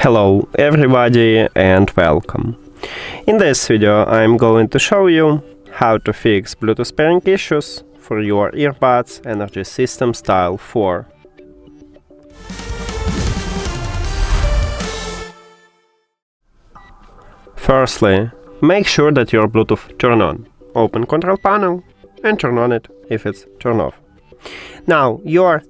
Hello everybody and welcome. In this video I'm going to show you how to fix Bluetooth pairing issues for your Earbuds Energy System Style 4. Firstly, make sure that your Bluetooth turn on. Open control panel and turn on it if it's turned off. Now your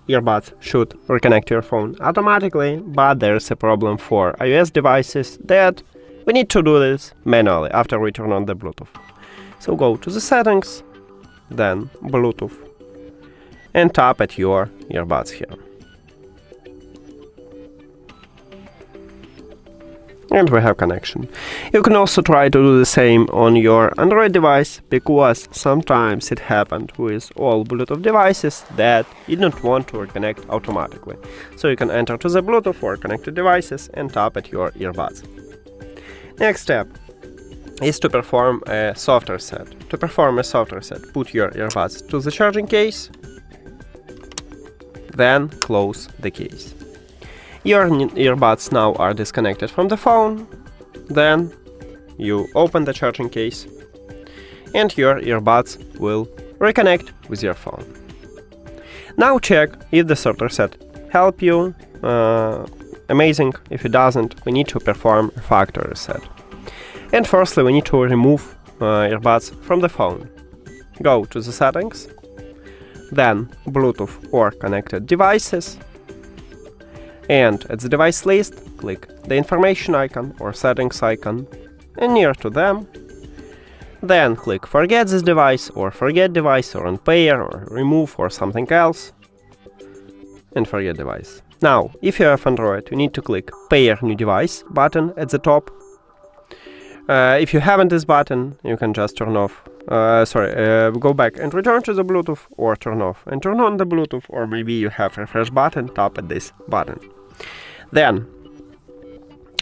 earbuds should reconnect to your phone automatically, but there's a problem for iOS devices that we need to do this manually after we turn on the Bluetooth. So go to the settings, then Bluetooth, and tap at your earbuds here. And we have connection. You can also try to do the same on your Android device, because sometimes it happened with all Bluetooth devices that did not want to reconnect automatically. So you can enter to the Bluetooth or connected devices and tap at your earbuds. Next step is to perform a software set. To perform a software set, put your earbuds to the charging case, then close the case. Your earbuds now are disconnected from the phone, then you open the charging case and your earbuds will reconnect with your phone. Now check if the software set helped you. Amazing. If it doesn't, we need to perform a factory reset. And firstly, we need to remove earbuds from the phone. Go to the settings, then Bluetooth or connected devices, and at the device list, click the information icon or settings icon, and near to them, then click forget this device or forget device or unpair or remove or something else, and forget device. Now, if you have Android, you need to click pair new device button at the top. If you haven't this button, you can just turn off, go back and return to the Bluetooth, or turn off and turn on the Bluetooth, or maybe you have refresh button, tap at this button. Then,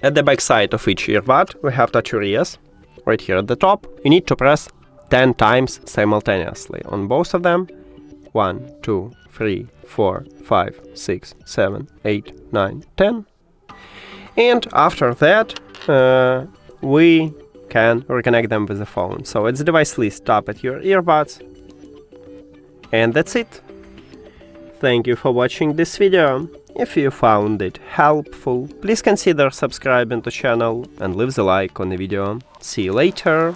at the back side of each earbud, we have touch areas. Right here at the top, you need to press 10 times simultaneously on both of them. 1, 2, 3, 4, 5, 6, 7, 8, 9, 10. And after that, we can reconnect them with the phone. So at the device list, tap at your earbuds. And that's it. Thank you for watching this video. If you found it helpful, please consider subscribing to the channel and leave the like on the video. See you later!